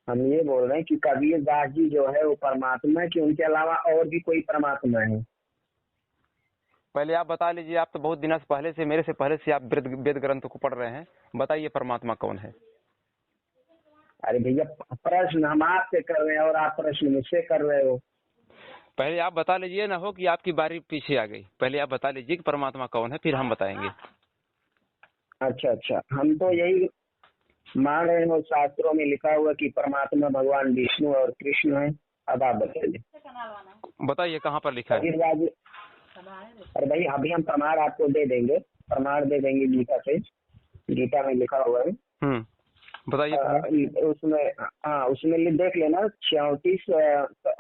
हम ये बोल रहे हैं कि कबीर दास जी जो है वो परमात्मा है कि उनके अलावा और भी कोई परमात्मा है? पहले आप बता लीजिए, आप तो बहुत दिनों से पहले से, मेरे से पहले से आप वेद ग्रंथ को पढ़ रहे हैं, बताइए परमात्मा कौन है? अरे भैया, प्रश्न हम आपसे कर रहे हैं और आप प्रश्न मुझसे कर रहे हो। पहले आप बता लीजिए, ना हो कि आपकी बारी पीछे आ गई। पहले आप बता लीजिए कि परमात्मा कौन है, फिर हम बताएंगे। अच्छा अच्छा, हम तो यही मान रहे हो, शास्त्रों में लिखा हुआ कि परमात्मा भगवान विष्णु और कृष्ण है। अब आप बताइए, बताइए कहाँ पर लिखा है? कबीर दास जी। अरे भाई, अभी हम प्रमाण आपको दे देंगे, प्रमाण दे देंगे गीता से, गीता में लिखा हुआ है। बताइए। उसमें, हाँ उसमें देख लेना 34,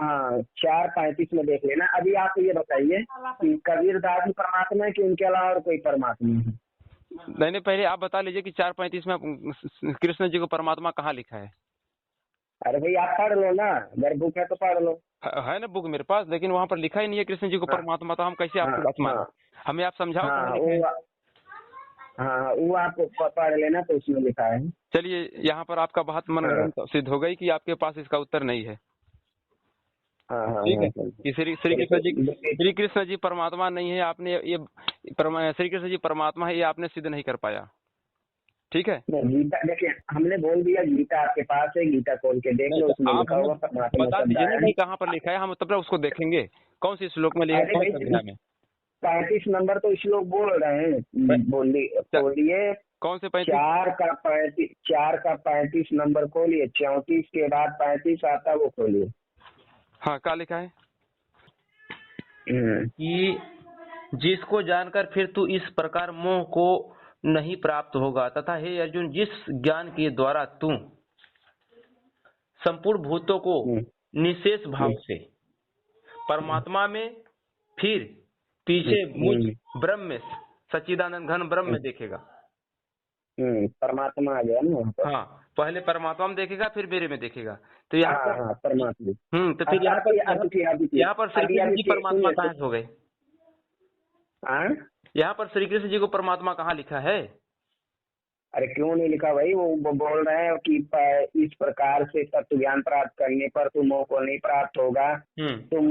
हाँ 4:35 में देख लेना। अभी आप ये बताइए कि कबीर दास जी परमात्मा है कि उनके अलावा और कोई परमात्मा है? नहीं, पहले आप बता लीजिए कि 4:35 में कृष्ण जी को परमात्मा कहाँ लिखा है? अरे भाई, आप पढ़ लो ना, अगर बुक है तो पढ़ लो। है ना बुक मेरे पास, लेकिन वहाँ पर लिखा ही नहीं है कृष्ण जी को हाँ परमात्मा, तो हम कैसे हाँ आपकी बात माने? हाँ हमें आप समझाओ कहाँ हाँ लिखा है। हाँ, वो आपको पढ़ लेना, तो उसमें लिखा है। चलिए, यहाँ पर आपका बात हाँ मनगढ़ंत सिद्ध हो गई कि आपके पास इसका उत्तर नहीं है। हाँ हाँ ठीक है हाँ, कि श्री कृष्ण जी परमात्मा नहीं है, आपने ये श्री कृष्ण जी परमात्मा है, ये आपने सिद्ध नहीं कर पाया। ठीक है, गीता देखिए, हमने बोल दिया गीता आपके पास है, गीता खोल के देख नहीं लो, तो उसमें आप लिखा हमें हुआ परमात्मा बता शब्द दीजिए ना आया है। भाई कहाँ पर लिखा है, हम तब तक उसको देखेंगे कौन सी श्लोक में लिखा है, अरे कौन भाई, से अध्याय में। 35 नंबर तो श्लोक बोल रहे हैं, बोलिए। कौन से 35? 4 का 35 नंबर खोलिए, 34 के बाद 35 आता है, वो खोलिए। हाँ, क्या लिखा है हम्म। कि जिसको जानकर फिर तू इस प्रकार मोह को नहीं प्राप्त होगा, तथा हे अर्जुन, जिस ज्ञान के द्वारा तू संपूर्ण भूतों को हम्म। निशेष भाव हम्म। से परमात्मा में, फिर पीछे मुझ हम्म। ब्रह्म में, सच्चिदानंद घन ब्रह्म में देखेगा। परमात्मा आ गया ना वहाँ पर। हाँ, पहले परमात्मा में देखेगा, फिर मेरे में देखेगा। तो यहाँ हाँ पर हाँ, परमात्मा। तो फिर यहाँ पर यहाँ पर श्री अभी कृष्ण अभी जी परमात्मा सुनिए। कहाँ हो गए? हाँ, यहाँ पर श्री कृष्ण जी को परमात्मा कहाँ लिखा है? अरे क्यों नहीं लिखा भाई? वो बोल रहे हैं कि इस प्रकार से तत्व ज्ञान प्राप्त करने पर तुम मोह को नहीं प्राप्त होगा। तुम,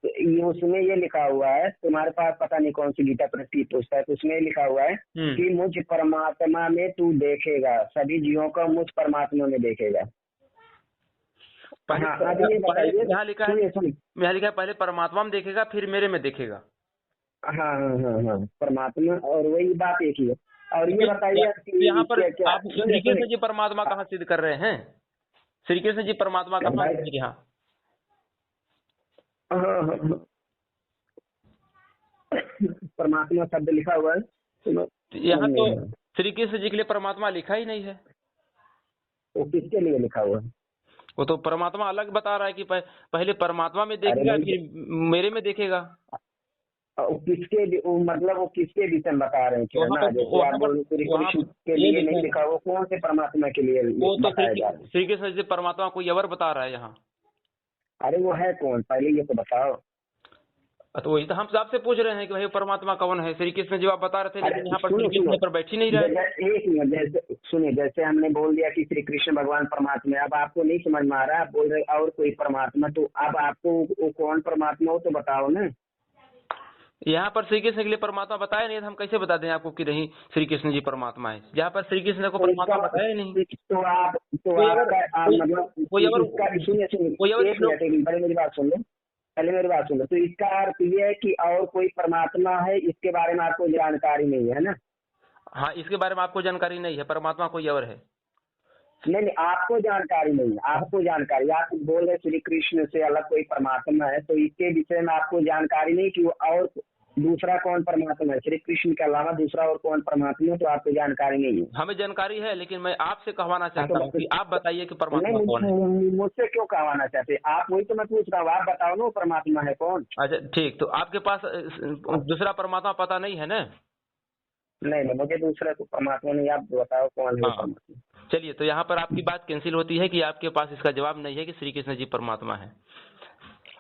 ये उसमें ये लिखा हुआ है, तुम्हारे पास पता नहीं कौन सी गीता प्रति पुस्तक है, उसमें लिखा हुआ है कि मुझ परमात्मा में तू देखेगा, सभी जीवों को मुझ परमात्मा में देखेगा। हाँ, अभी ये बताइए। यहाँ लिखा है पहले परमात्मा में देखेगा, फिर मेरे में देखेगा। हाँ हाँ हाँ हाँ, परमात्मा और वही बात एक ही है। और ये बताइए कि यहाँ पर क्या आप श्री कृष्ण जी परमात्मा कहाँ सिद्ध कर रहे हैं? श्री कृष्ण जी परमात्मा कहाँ है यहाँ? हाँ, परमात्मा शब्द लिखा हुआ है यहाँ तो श्री कृष्ण जी के लिए परमात्मा लिखा ही नहीं है। वो किसके लिए लिखा हुआ है? वो तो परमात्मा अलग बता रहा है कि पहले परमात्मा में देखेगा, फिर मेरे में देखेगा। मतलब वो किसके विषय में बता रहे हैं ना? जैसे आप बोल श्री कृष्ण के लिए नहीं लिखा, वो कौन से परमात्मा के लिए बताया जा रहा है? श्री कृष्ण जी परमात्मा कोई और बता रहा है यहाँ। अरे वो है कौन, पहले ये तो बताओ। तो वही तो हम आपसे पूछ रहे हैं कि भाई परमात्मा कौन है। श्री कृष्ण जी आप बता रहे थे, लेकिन यहाँ पर श्री कृष्ण पर बैठ ही नहीं रहे। एक मिनट, जैसे सुनिए, जैसे हमने बोल दिया कि श्री कृष्ण भगवान परमात्मा है, अब आपको नहीं समझ में आ रहा, आप बोल रहे और कोई परमात्मा, तो अब आपको वो कौन परमात्मा हो तो बताओ ना। यहाँ पर श्री कृष्ण के लिए परमात्मा बताया नहीं, हम कैसे बता दें आपको कि नहीं श्री कृष्ण जी परमात्मा है, जहाँ पर श्री कृष्ण को परमात्मा बताया नहीं। तो आपका मतलब सुनिए, पहले मेरी बात सुन लो, तो इसका अर्थ ये है कि और कोई परमात्मा है, इसके बारे में आपको जानकारी नहीं है ना? हाँ, इसके बारे में आपको जानकारी नहीं है, परमात्मा कोई और है। नहीं, आपको जानकारी नहीं है। आपको जानकारी, आप बोल रहे श्री कृष्ण से अलग कोई परमात्मा है, तो इसके विषय में आपको जानकारी नहीं कि वो और दूसरा कौन परमात्मा है, श्री कृष्ण के अलावा दूसरा और कौन परमात्मा है, तो आपको जानकारी नहीं है। हमें जानकारी है, लेकिन मैं आपसे कहवाना चाहता हूँ कि आप बताइए कि परमात्मा कौन है। मुझसे क्यों कहवाना चाहते आप? वही तो मैं पूछ रहा हूँ, आप बताओ ना परमात्मा है कौन। अच्छा ठीक, तो आपके पास दूसरा परमात्मा पता नहीं है ना? नहीं, मुझे दूसरा तो परमात्मा नहीं, आप बताओ कौन है परमात्मा। चलिए, तो यहाँ पर आपकी बात कैंसिल होती है कि आपके पास इसका जवाब नहीं है कि श्री कृष्ण जी परमात्मा है।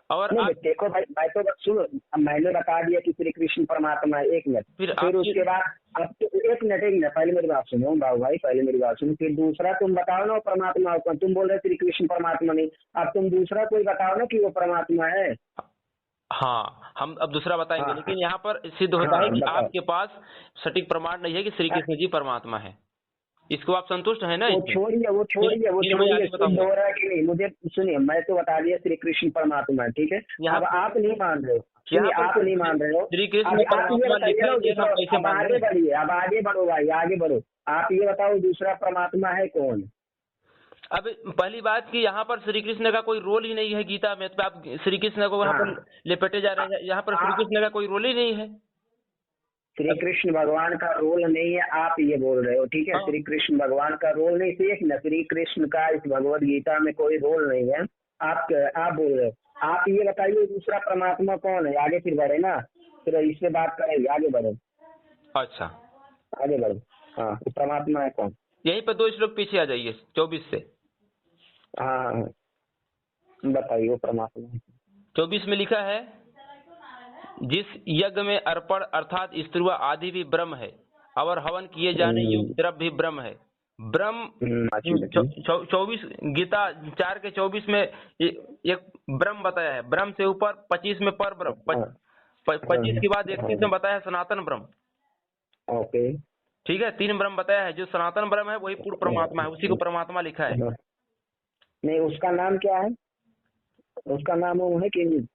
और देखो भाई, मैं तो सुनो, मैंने बता दिया कि श्री कृष्ण परमात्मा है, 1 मिनट। फिर उसके बाद अब एक मिनट पहले मेरी बात सुनो बाबू भाई, पहले मेरी बात सुनो। फिर दूसरा तुम बताओ ना परमात्मा, तुम बोल रहे श्री कृष्ण परमात्मा नहीं, अब तुम दूसरा कोई बताओ ना कि वो परमात्मा है। हाँ, हम अब दूसरा बताएंगे। लेकिन यहाँ पर सिद्ध होता है कि आपके पास सटीक प्रमाण नहीं है कि श्री कृष्ण जी परमात्मा है। इसको आप संतुष्ट है ना? वो छोड़िए सिद्ध हो रहा है कि नहीं, मुझे सुनिए, मैं तो बता दिया श्री कृष्ण परमात्मा है, ठीक है। अब आप नहीं मान रहे हो, आप नहीं मान रहे हो। श्री कृष्ण परमात्मा लिखा है, अब आगे बढ़िए, अब आगे बढ़ो भाई, आगे बढ़ो। आप ये बताओ दूसरा परमात्मा है कौन? अब पहली बात कि यहाँ पर श्री कृष्ण का कोई रोल ही नहीं है गीता में, तो आप श्री कृष्ण को वहाँ पर लिपटे जा रहे हैं। यहाँ पर श्री कृष्ण का कोई रोल ही नहीं है। श्री कृष्ण भगवान का रोल नहीं है, आप ये बोल रहे हो, ठीक है। श्री कृष्ण भगवान का रोल नहीं, सिर्फ न श्री कृष्ण का इस भगवत गीता में कोई रोल नहीं है। आप बोल रहे हो। आप ये बताइए दूसरा परमात्मा कौन है? आगे फिर बढ़े ना, फिर इससे बात करेंगे, आगे बढ़े। अच्छा, आगे बढ़ो। हाँ, परमात्मा है कौन? यहीं पर 2 श्लोक पीछे आ जाइए, 24 से। हाँ, बताइए वो परमात्मा। 24 में लिखा है, जिस यज्ञ में अर्पण अर्थात स्त्रुवा आदि भी ब्रह्म है और हवन किए जाने योग्य द्रव्य भी ब्रह्म है। ब्रह्म 24 गीता 4 के 24 में एक ब्रह्म बताया है। ब्रह्म से ऊपर 25 में पर ब्रह्म, 25 के बाद 31 में बताया है सनातन ब्रह्म। ओके, ठीक है, 3 ब्रह्म बताया है। जो सनातन ब्रह्म है वही पूर्ण परमात्मा है, उसी को परमात्मा लिखा है। नहीं, उसका नाम क्या है? उसका नाम वो है कि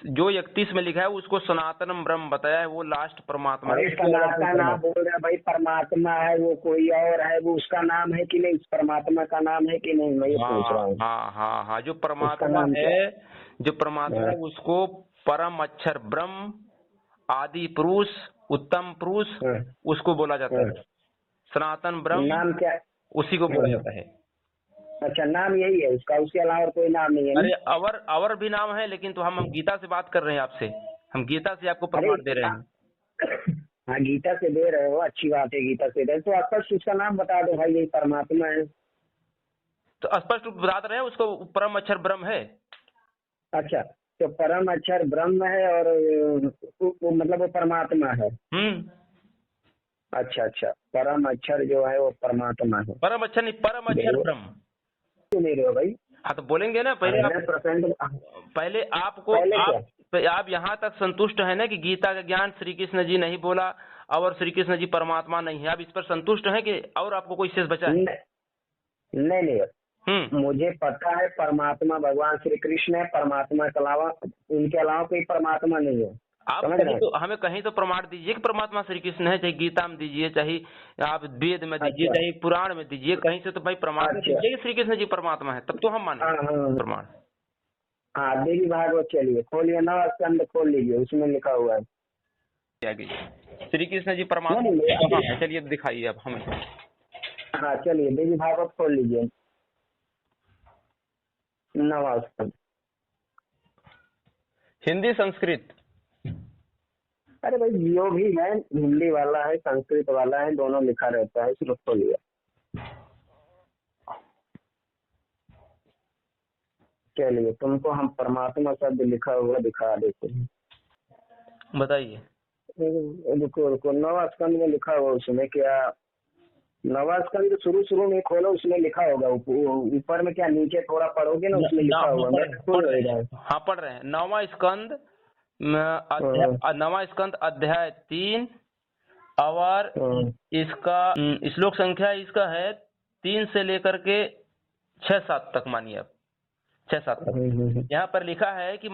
जो 31 में लिखा है उसको सनातन ब्रह्म बताया है, वो लास्ट परमात्मा है। सनातन आप बोल रहे भाई, परमात्मा है वो कोई और है, वो उसका नाम है कि नहीं? इस परमात्मा का नाम है कि नहीं, मैं ये पूछ रहा हूँ। हाँ, जो परमात्मा है, जो परमात्मा है उसको परम अक्षर ब्रह्म, आदि पुरुष, उत्तम पुरुष, उसको बोला जाता है। सनातन ब्रह्म नाम क्या, उसी को बोला जाता है। अच्छा, नाम यही है उसका, उसके अलावा और कोई नाम नहीं है? अरे और भी नाम है, लेकिन तो हम गीता से बात कर रहे हैं आपसे, हम गीता से आपको प्रमाण दे रहे हैं। हाँ, गीता से दे रहे हो, अच्छी बात है, गीता से दे। तो स्पष्ट उसका नाम बता दो भाई, यही परमात्मा है। तो स्पष्ट बता रहे हैं, उसको परम अक्षर ब्रह्म है। अच्छा, तो परम अक्षर ब्रह्म है और मतलब वो परमात्मा है। अच्छा, परम अक्षर जो है वो परमात्मा है। परम अक्षर नहीं, परम अक्षर ब्रह्म ले रहे हो भाई? हाँ, तो बोलेंगे ना पहले आपको आप यहाँ तक संतुष्ट है ना कि गीता का ज्ञान श्री कृष्ण जी नहीं बोला और श्री कृष्ण जी परमात्मा नहीं है? आप इस पर संतुष्ट हैं कि और आपको कोई शेष बचा है? नहीं, मुझे पता है परमात्मा भगवान श्री कृष्ण है, परमात्मा के अलावा, उनके अलावा कोई परमात्मा नहीं है। आप हमें कहीं तो प्रमाण दीजिए कि परमात्मा श्री कृष्ण है, चाहे गीता में दीजिए, चाहे आप वेद में दीजिए, चाहे पुराण में दीजिए, कहीं से तो भाई प्रमाण दीजिए कि श्री कृष्ण जी परमात्मा है, तब तो हम माने प्रमाण। हाँ, देवी भागवत चलिए खोलिए, 9 स्कंद खोल लीजिए, उसमें लिखा हुआ है श्री कृष्ण जी परमात्मा है। चलिए दिखाइए अब हमें। हाँ, चलिए देवी भागवत खोल लीजिए, 9 स्कंद। हिंदी संस्कृत? अरे भाई, जो भी है, हिंदी वाला है, संस्कृत वाला है, दोनों लिखा रहता है, सिर्फ खोलिए। चलिए, तुमको हम परमात्मा शब्द लिखा हुआ दिखा देते हैं, बताइए। रुको, 9 स्कंद में लिखा हुआ, उसमें क्या 9 स्कंद शुरू में खोलो, उसमें लिखा होगा ऊपर में, क्या नीचे थोड़ा पढ़ोगे ना, उसमें लिखा हुआ। हाँ, पढ़ रहे हैं। 9वां स्कंद 9वां स्कंद अध्याय 3 और इसका श्लोक संख्या इसका है 3 से लेकर के 6-7 तक, मानिए आप 6-7 तक। यहाँ पर लिखा है कि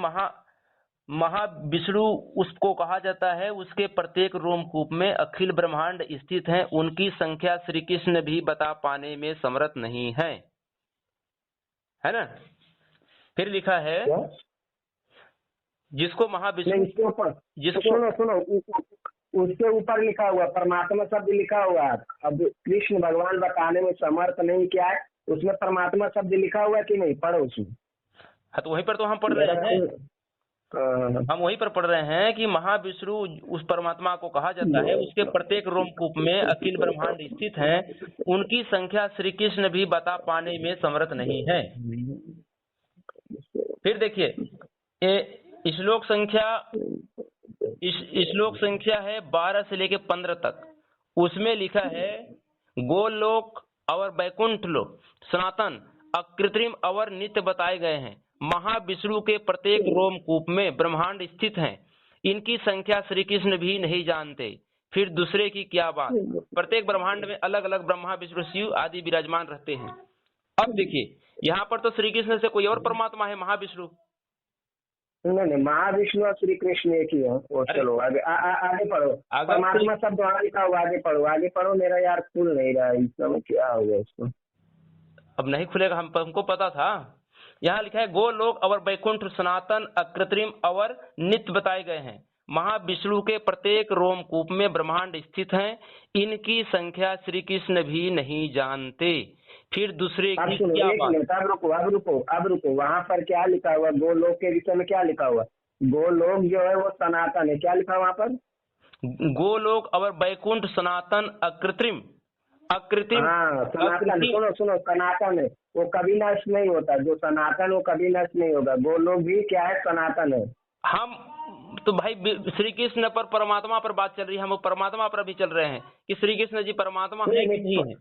महाविष्णु उसको कहा जाता है, उसके प्रत्येक रोमकूप में अखिल ब्रह्मांड स्थित हैं, उनकी संख्या श्री कृष्ण भी बता पाने में समर्थ नहीं है ना? फिर लिखा है जिसको महाविष्णु, सुनो, उसके ऊपर लिखा हुआ परमात्मा शब्द लिखा हुआ। अब कृष्ण भगवान बताने में समर्थ नहीं, क्या है उसमें परमात्मा शब्द लिखा हुआ कि नहीं? पढ़ो उसमें। हाँ, तो वहीं पर तो हम पढ़ रहे हैं, हम वहीं पर पढ़ रहे हैं कि महाविष्णु उस परमात्मा को कहा जाता है, उसके प्रत्येक रोमकूप में अखिल ब्रह्मांड स्थित हैं, उनकी संख्या श्री कृष्ण भी बता पाने में समर्थ नहीं है। फिर देखिए श्लोक संख्या है 12 से लेके 15 तक। उसमें लिखा है गोलोक और वैकुंठ लोक सनातन अकृत्रिम और नित्य बताए गए हैं। महाविष्णु के प्रत्येक रोमकूप में ब्रह्मांड स्थित हैं। इनकी संख्या श्री कृष्ण भी नहीं जानते, फिर दूसरे की क्या बात। प्रत्येक ब्रह्मांड में अलग अलग ब्रह्मा विष्णु शिव आदि विराजमान रहते हैं। अब देखिए यहाँ पर तो श्री कृष्ण से कोई और परमात्मा है महाविष्णु। नहीं, महाविष्णु और श्री कृष्ण एक ही है। चलो आगे आगे पढ़ो। परमात्मा शब्द वहाँ लिखा हुआ, आगे पढ़ो। मेरा यार खुल नहीं रहा है, इस समय क्या हो गया इसको। अब नहीं खुलेगा, हमको पता था। यहाँ लिखा है गोलोक और वैकुंठ सनातन अकृत्रिम और नित्य बताए गए हैं। महाविष्णु के प्रत्येक रोमकूप में ब्रह्मांड स्थित हैं। इनकी संख्या श्री कृष्ण भी नहीं जानते, फिर दूसरे की क्या बात। अब रुको वहाँ पर क्या लिखा हुआ? गोलोक के विषय में क्या लिखा हुआ? गोलोक जो है वो सनातन है, क्या लिखा हुआ वहाँ पर? गोलोक और वैकुंठ सनातन अकृत्रिम। हाँ सनातन, सुनो सनातन है, वो कभी नष्ट नहीं होता। जो सनातन वो कभी नष्ट नहीं होगा। गोलोक भी क्या है? सनातन है। हम तो भाई श्री कृष्ण पर परमात्मा पर बात चल रही है, हम परमात्मा पर भी चल रहे हैं कि श्री कृष्ण जी परमात्मा है कि नहीं है।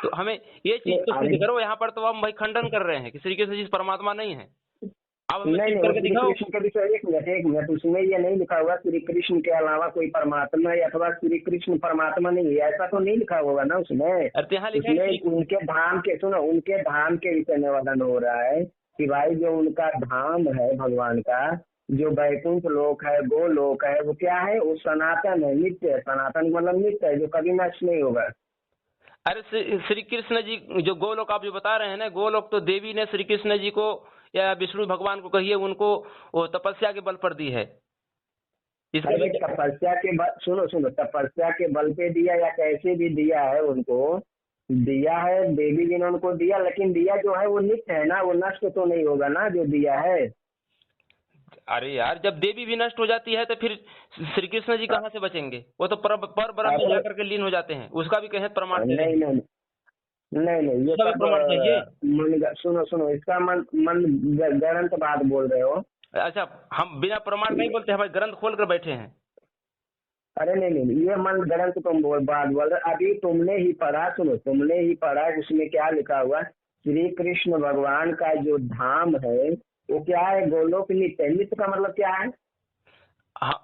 तो हमें ये चीज तो सिद्ध करो। यहाँ पर तो हम भाई खंडन कर रहे हैं कि श्री कृष्ण जी परमात्मा नहीं है। अब हमें नहीं, श्री कृष्ण के विषय एक मिनट उसमें ये नहीं लिखा हुआ श्री कृष्ण के अलावा कोई परमात्मा है अथवा श्री कृष्ण परमात्मा नहीं है, ऐसा तो नहीं लिखा होगा ना उसमें। उसमें उनके धाम के, सुनो, उनके धाम के विषय में वर्णन हो रहा है कि भाई जो उनका धाम है भगवान का, जो वैकुंठ लोक है, गोलोक है, वो क्या है? वो सनातन है, नित्य है। सनातन मतलब नित्य है, जो कभी नष्ट नहीं होगा। अरे श्री कृष्ण जी जो गोलोक आप जो बता रहे हैं ना, गोलोक तो देवी ने श्री कृष्ण जी को या विष्णु भगवान को कहिए उनको वो तपस्या के बल पर दी है। तपस्या के बल, सुनो तपस्या के बल पे दिया या कैसे भी दिया है, उनको दिया है, देवी जी ने उनको दिया। लेकिन दिया जो है वो नित्य है ना, वो नष्ट तो नहीं होगा ना जो दिया है। अरे यार जब देवी भी नष्ट हो जाती है तो फिर श्री कृष्ण जी कहाँ से बचेंगे? वो तो पर ब्रह्म में जाकर के लीन हो जाते हैं। उसका भी कहे प्रमाण नहीं, ये प्रमाण चाहिए। सुनो इसका मन ग्रंथ बात बोल रहे हो। अच्छा, हम बिना प्रमाण नहीं बोलते, हमारे ग्रंथ खोल कर बैठे हैं। अरे नहीं, ये मन ग्रंथ तुम बात बोल रहे। अभी तुमने ही पढ़ा, सुनो, तुमने ही पढ़ा, उसमें क्या लिखा हुआ? श्री कृष्ण भगवान का जो धाम है वो क्या है? गोलोक नित्य। नित्य का मतलब क्या है? हाँ,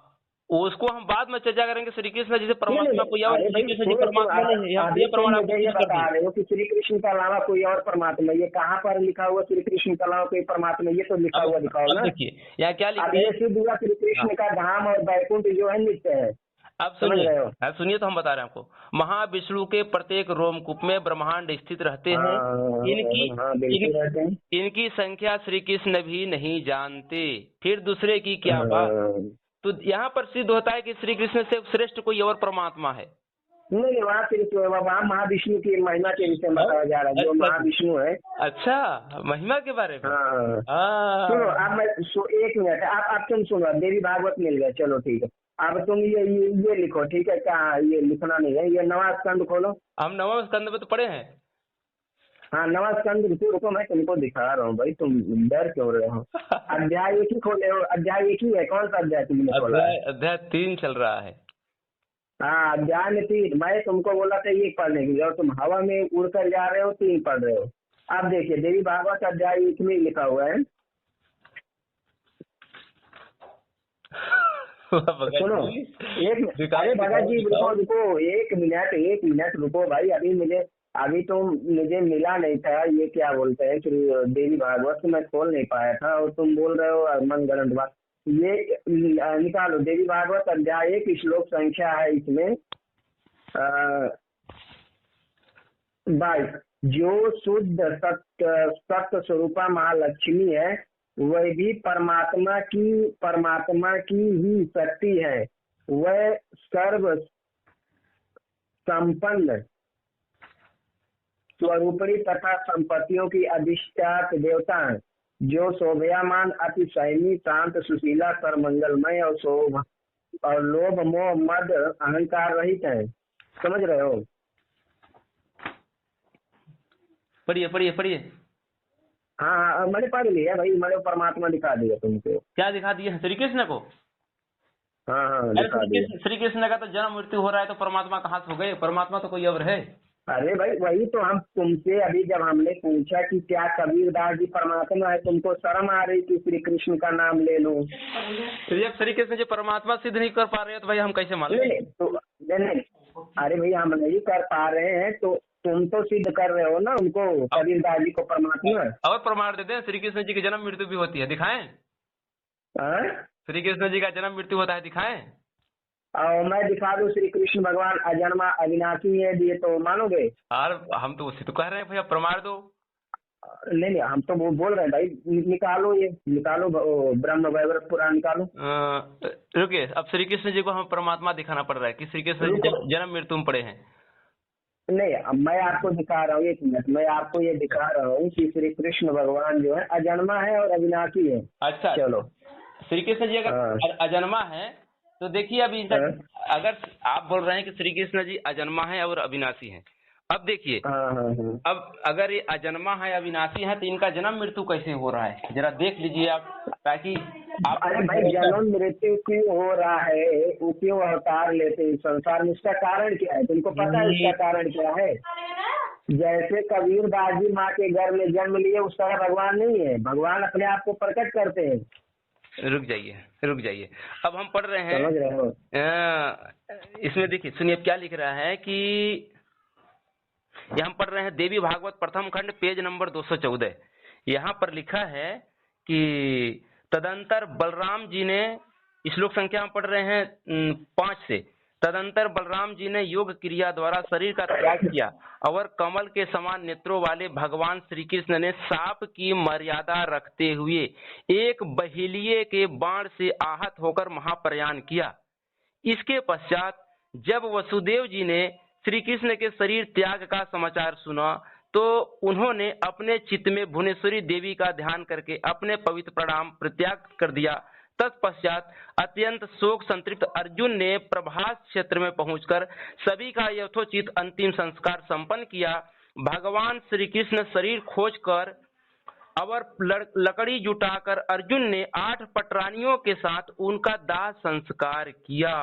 उसको हम बाद में चर्चा करेंगे। श्री कृष्ण जी से परमात्मा कोई और, श्री कृष्ण जी परमात्मा नहीं है। ये बता रहे हो कि श्री कृष्ण के अलावा कोई और परमात्मा, ये कहाँ पर लिखा हुआ? श्री कृष्ण के अलावा कोई परमात्मा, ये तो लिखा हुआ दिखाओ ना। देखिए यहाँ क्या लिखा है? सिद्ध हुआ श्री कृष्ण का धाम और वैकुंठ जो है नित्य है। अब सुनिए तो हम बता रहे हैं आपको। महाविष्णु के प्रत्येक रोमकूप में ब्रह्मांड स्थित रहते हैं। इनकी संख्या श्री कृष्ण भी नहीं जानते, फिर दूसरे की क्या बात। तो यहाँ पर सिद्ध होता है कि श्री कृष्ण से श्रेष्ठ कोई और परमात्मा है नहीं। वहाँ महाविष्णु की महिमा के विषय में बताया जा रहा है, जो महाविष्णु है। अच्छा, महिमा के बारे में। सुनो अब मैं एक मिनट, आप तुम सुनो, देवी भागवत मिल गए, चलो ठीक है। अब तुम ये लिखो, ठीक है? क्या ये लिखना नहीं है? ये नवा स्कंद खोलो। हम नवा स्कंद में तो पढ़े हैं। हाँ नवा स्कंद रुको, मैं तुमको दिखा रहा हूँ भाई, तुम डर क्यों रहे हो? अध्याय एक ही खोले हो? अध्याय एक ही है? कौन सा अध्याय तुमने खोला? अध्याय 3 चल रहा है। हाँ अध्याय में 3। मैं तुमको बोला था ये पढ़ने की, और तुम हवा में उड़ कर जा रहे हो, 3 पढ़ रहे हो। अब देखिए देवी भागवत अध्याय 1 में लिखा हुआ है। सुनो अरे भगत जी रुको, एक मिनट रुको भाई। अभी तो मुझे मिला नहीं था, ये क्या बोलते हैं देवी भागवत, मैं खोल नहीं पाया था, और तुम बोल रहे हो मन ग्रंथ बात। ये निकालो देवी भागवत अध्याय 1 श्लोक संख्या है इसमें 22। जो शुद्ध सत्य स्वरूपा महालक्ष्मी है वह भी परमात्मा की ही शक्ति है। वह सर्व संपन्न स्वरूपणी तथा संपत्तियों की अधिष्ठात देवता है, जो शोभयामान अति संयमी शांत सुशीला सर्वमंगलमय और लोभ मोह मद अहंकार रहित है। समझ रहे हो? पढ़िए। हाँ हाँ, मैंने पढ़ लिया भाई, मैंने परमात्मा दिखा दिया तुमको। क्या दिखा दिए श्री कृष्ण को? हाँ हाँ, अरे दिखा दिया। श्री कृष्ण का तो जन्म मृत्यु हो रहा है, तो परमात्मा कहाँ से हो गए? परमात्मा तो कोई और है। अरे भाई वही तो हम तुमसे अभी जब हमने पूछा कि क्या कबीरदास जी परमात्मा है, तुमको शर्म आ रही कि श्री कृष्ण का नाम ले लो। तो जब श्री कृष्ण जी परमात्मा सिद्ध नहीं कर पा रहे हो तो भाई हम कैसे मान लें? तो नहीं, अरे भाई हम नहीं कर पा रहे हैं तो तुम तो सिद्ध कर रहे हो ना उनको, कबीरदास जी को परमात्मा। और प्रमाण देते हैं, श्री कृष्ण जी की जन्म मृत्यु भी होती है, दिखाएं? श्री कृष्ण जी का जन्म मृत्यु होता है, दिखाएं? और मैं दिखा दूं श्री कृष्ण भगवान अजन्मा अविनाशी है, ये तो मानोगे? और हम तो उसी तो कह रहे हैं भैया, प्रमाण दो। नहीं, हम तो वो बोल रहे हैं भाई, निकालो ये, निकालो ब्रह्म वैवर्त पुराण निकालो। रुकिए, अब श्री कृष्ण जी को हम परमात्मा दिखाना पड़ रहा है कि श्री कृष्ण जी जन्म मृत्यु में पड़े हैं? नहीं, अब मैं आपको दिखा रहा हूँ, एक मिनट, मैं आपको ये दिखा रहा हूँ कि श्री कृष्ण भगवान जो है अजन्मा है और अविनाशी है। अच्छा, चलो, श्री कृष्ण जी अगर अजन्मा है तो देखिए अभी अगर आप बोल रहे हैं कि श्री कृष्ण जी अजन्मा है और अविनाशी है, अब देखिए अब अगर ये अजन्मा है अविनाशी है तो इनका जन्म मृत्यु कैसे हो रहा है, जरा देख लीजिए आप, ताकि आप। अरे भाई, जन्म मृत्यु क्यों हो रहा है, वो क्यों अवतार लेते हैं संसार में, इसका कारण क्या है? तुमको पता है इसका कारण क्या है? जैसे कबीरदास जी माँ के घर में जन्म लिए उस तरह भगवान नहीं है, भगवान अपने आप को प्रकट करते हैं। रुक जाइए, अब हम पढ़ रहे हैं, समझ रहे हो? इसमें देखिए, सुनिए क्या लिख रहा है कि यहाँ पढ़ रहे हैं देवी भागवत प्रथम खंड पेज नंबर 214। यहाँ पर लिखा है कि तदंतर बलराम जी ने, श्लोक संख्या हम पढ़ रहे हैं 5 से, तदंतर बलराम जी ने योग क्रिया द्वारा शरीर का त्याग किया और कमल के समान नेत्रों वाले भगवान श्री कृष्ण ने सांप की मर्यादा रखते हुए एक बहेलिये के बाण से आहत होकर महाप्रयाण किया। इसके पश्चात जब वसुदेव जी ने श्री कृष्ण के शरीर त्याग का समाचार सुना तो उन्होंने अपने चित्त में भुवनेश्वरी देवी का ध्यान करके अपने पवित्र प्रणाम परित्याग कर दिया। तत्पश्चात अत्यंत शोक संतृप्त अर्जुन ने प्रभास क्षेत्र में पहुंचकर सभी का यथोचित अंतिम संस्कार संपन्न किया। भगवान श्री कृष्ण शरीर खोजकर और लकड़ी जुटाकर अर्जुन ने 8 पटरानियों के साथ उनका दाह संस्कार किया।